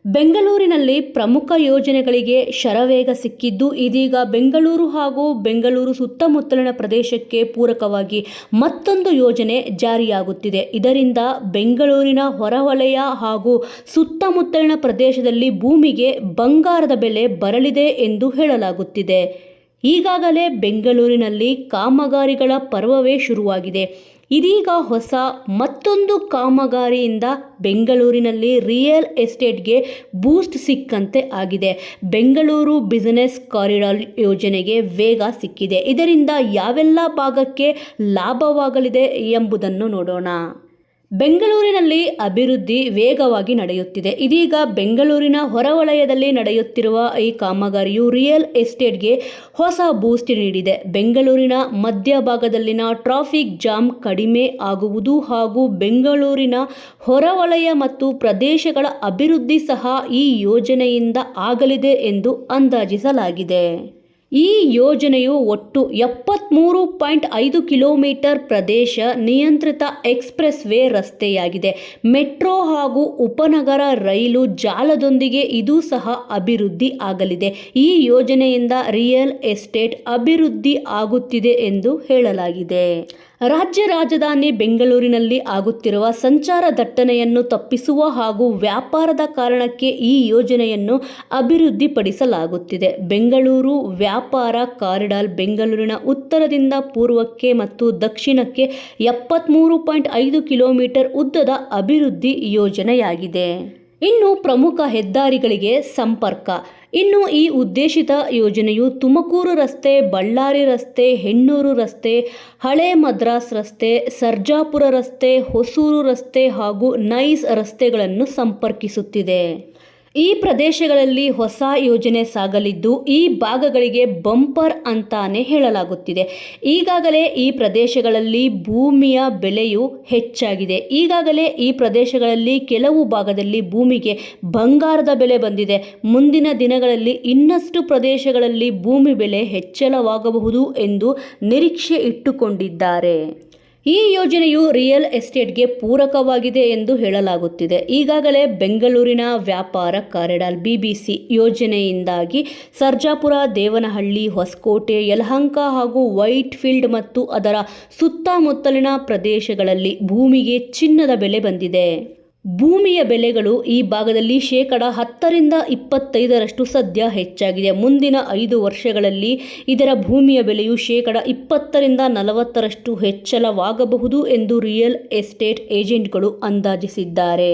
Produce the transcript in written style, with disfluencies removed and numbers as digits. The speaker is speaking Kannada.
ಬೆಂಗಳೂರಿನಲ್ಲಿ ಪ್ರಮುಖ ಯೋಜನೆಗಳಿಗೆ ಶರವೇಗ ಸಿಕ್ಕಿದ್ದು, ಇದೀಗ ಬೆಂಗಳೂರು ಹಾಗೂ ಬೆಂಗಳೂರು ಸುತ್ತಮುತ್ತಲಿನ ಪ್ರದೇಶಕ್ಕೆ ಪೂರಕವಾಗಿ ಮತ್ತೊಂದು ಯೋಜನೆ ಜಾರಿಯಾಗುತ್ತಿದೆ. ಇದರಿಂದ ಬೆಂಗಳೂರಿನ ಹೊರವಲಯ ಹಾಗೂ ಸುತ್ತಮುತ್ತಲಿನ ಪ್ರದೇಶದಲ್ಲಿ ಭೂಮಿಗೆ ಬಂಗಾರದ ಬೆಲೆ ಬರಲಿದೆ ಎಂದು ಹೇಳಲಾಗುತ್ತಿದೆ. ಈಗಾಗಲೇ ಬೆಂಗಳೂರಿನಲ್ಲಿ ಕಾಮಗಾರಿಗಳ ಪರ್ವವೇ ಶುರುವಾಗಿದೆ. ಇದೀಗ ಹೊಸ ಮತ್ತೊಂದು ಕಾಮಗಾರಿಯಿಂದ ಬೆಂಗಳೂರಿನಲ್ಲಿ ರಿಯಲ್ ಎಸ್ಟೇಟ್ಗೆ ಬೂಸ್ಟ್ ಸಿಕ್ಕಂತೆ ಆಗಿದೆ. ಬೆಂಗಳೂರು ಬಿಸಿನೆಸ್ ಕಾರಿಡಾರ್ ಯೋಜನೆಗೆ ವೇಗ ಸಿಕ್ಕಿದೆ. ಇದರಿಂದ ಯಾವೆಲ್ಲ ಭಾಗಕ್ಕೆ ಲಾಭವಾಗಲಿದೆ ಎಂಬುದನ್ನು ನೋಡೋಣ. ಬೆಂಗಳೂರಿನಲ್ಲಿ ಅಭಿವೃದ್ಧಿ ವೇಗವಾಗಿ ನಡೆಯುತ್ತಿದೆ. ಇದೀಗ ಬೆಂಗಳೂರಿನ ಹೊರವಲಯದಲ್ಲಿ ನಡೆಯುತ್ತಿರುವ ಈ ಕಾಮಗಾರಿಯು ರಿಯಲ್ ಎಸ್ಟೇಟ್ಗೆ ಹೊಸ ಬೂಸ್ಟ್ ನೀಡಿದೆ. ಬೆಂಗಳೂರಿನ ಮಧ್ಯಭಾಗದಲ್ಲಿನ ಟ್ರಾಫಿಕ್ ಜಾಮ್ ಕಡಿಮೆ ಆಗುವುದು ಹಾಗೂ ಬೆಂಗಳೂರಿನ ಹೊರವಲಯ ಮತ್ತು ಪ್ರದೇಶಗಳ ಅಭಿವೃದ್ಧಿ ಸಹ ಈ ಯೋಜನೆಯಿಂದ ಆಗಲಿದೆ ಎಂದು ಅಂದಾಜಿಸಲಾಗಿದೆ. ಈ ಯೋಜನೆಯು ಒಟ್ಟು 73.5 ಕಿಲೋಮೀಟರ್ ಪ್ರದೇಶ ನಿಯಂತ್ರಿತ ಎಕ್ಸ್‌ಪ್ರೆಸ್ ವೇ ರಸ್ತೆಯಾಗಿದೆ. ಮೆಟ್ರೋ ಹಾಗೂ ಉಪನಗರ ರೈಲು ಜಾಲದೊಂದಿಗೆ ಇದು ಸಹ ಅಭಿವೃದ್ಧಿ ಆಗಲಿದೆ. ಈ ಯೋಜನೆಯಿಂದ ರಿಯಲ್ ಎಸ್ಟೇಟ್ ಅಭಿವೃದ್ಧಿ ಆಗುತ್ತಿದೆ ಎಂದು ಹೇಳಲಾಗಿದೆ. ರಾಜ್ಯ ರಾಜಧಾನಿ ಬೆಂಗಳೂರಿನಲ್ಲಿ ಆಗುತ್ತಿರುವ ಸಂಚಾರ ದಟ್ಟಣೆಯನ್ನು ತಪ್ಪಿಸುವ ಹಾಗೂ ವ್ಯಾಪಾರದ ಕಾರಣಕ್ಕೆ ಈ ಯೋಜನೆಯನ್ನು ಅಭಿವೃದ್ಧಿಪಡಿಸಲಾಗುತ್ತಿದೆ. ಬೆಂಗಳೂರು ವ್ಯಾಪಾರ ಕಾರಿಡಾರ್ ಬೆಂಗಳೂರಿನ ಉತ್ತರದಿಂದ ಪೂರ್ವಕ್ಕೆ ಮತ್ತು ದಕ್ಷಿಣಕ್ಕೆ 73.5 ಕಿಲೋಮೀಟರ್ ಉದ್ದದ ಅಭಿವೃದ್ಧಿ ಯೋಜನೆಯಾಗಿದೆ. ಇನ್ನು ಪ್ರಮುಖ ಹೆದ್ದಾರಿಗಳಿಗೆ ಸಂಪರ್ಕ. ಇನ್ನು ಈ ಉದ್ದೇಶಿತ ಯೋಜನೆಯು ತುಮಕೂರು ರಸ್ತೆ, ಬಳ್ಳಾರಿ ರಸ್ತೆ, ಹೆಣ್ಣೂರು ರಸ್ತೆ, ಹಳೆ ಮದ್ರಾಸ್ ರಸ್ತೆ, ಸರ್ಜಾಪುರ ರಸ್ತೆ, ಹೊಸೂರು ರಸ್ತೆ ಹಾಗೂ ನೈಸ್ ರಸ್ತೆಗಳನ್ನು ಸಂಪರ್ಕಿಸುತ್ತಿದೆ. ಈ ಪ್ರದೇಶಗಳಲ್ಲಿ ಹೊಸ ಯೋಜನೆ ಸಾಗಲಿದ್ದು, ಈ ಭಾಗಗಳಿಗೆ ಬಂಪರ್ ಅಂತಾನೆ ಹೇಳಲಾಗುತ್ತಿದೆ. ಈಗಾಗಲೇ ಈ ಪ್ರದೇಶಗಳಲ್ಲಿ ಭೂಮಿಯ ಬೆಲೆಯು ಹೆಚ್ಚಾಗಿದೆ. ಈಗಾಗಲೇ ಈ ಪ್ರದೇಶಗಳಲ್ಲಿ ಕೆಲವು ಭಾಗದಲ್ಲಿ ಭೂಮಿಗೆ ಬಂಗಾರದ ಬೆಲೆ ಬಂದಿದೆ. ಮುಂದಿನ ದಿನಗಳಲ್ಲಿ ಇನ್ನಷ್ಟು ಪ್ರದೇಶಗಳಲ್ಲಿ ಭೂಮಿ ಬೆಲೆ ಹೆಚ್ಚಳವಾಗಬಹುದು ಎಂದು ನಿರೀಕ್ಷೆ ಇಟ್ಟುಕೊಂಡಿದ್ದಾರೆ. ಈ ಯೋಜನೆಯು ರಿಯಲ್ ಎಸ್ಟೇಟ್ಗೆ ಪೂರಕವಾಗಿದೆ ಎಂದು ಹೇಳಲಾಗುತ್ತಿದೆ. ಈಗಾಗಲೇ ಬೆಂಗಳೂರಿನ ವ್ಯಾಪಾರ ಕಾರಿಡಾರ್ (ಬಿಬಿಸಿ) ಯೋಜನೆಯಿಂದಾಗಿ ಸರ್ಜಾಪುರ, ದೇವನಹಳ್ಳಿ, ಹೊಸಕೋಟೆ, ಯಲಹಂಕ ಹಾಗೂ ವೈಟ್ ಫೀಲ್ಡ್ ಮತ್ತು ಅದರ ಸುತ್ತಮುತ್ತಲಿನ ಪ್ರದೇಶಗಳಲ್ಲಿ ಭೂಮಿಗೆ ಚಿನ್ನದ ಬೆಲೆ ಬಂದಿದೆ. ಭೂಮಿಯ ಬೆಲೆಗಳು ಈ ಭಾಗದಲ್ಲಿ 10% 25% ಸದ್ಯ ಹೆಚ್ಚಾಗಿದೆ. ಮುಂದಿನ 5 ವರ್ಷಗಳಲ್ಲಿ ಇದರ ಭೂಮಿಯ ಬೆಲೆಯು 20% 40% ಹೆಚ್ಚಳವಾಗಬಹುದು ಎಂದು ರಿಯಲ್ ಎಸ್ಟೇಟ್ ಏಜೆಂಟ್ಗಳು ಅಂದಾಜಿಸಿದ್ದಾರೆ.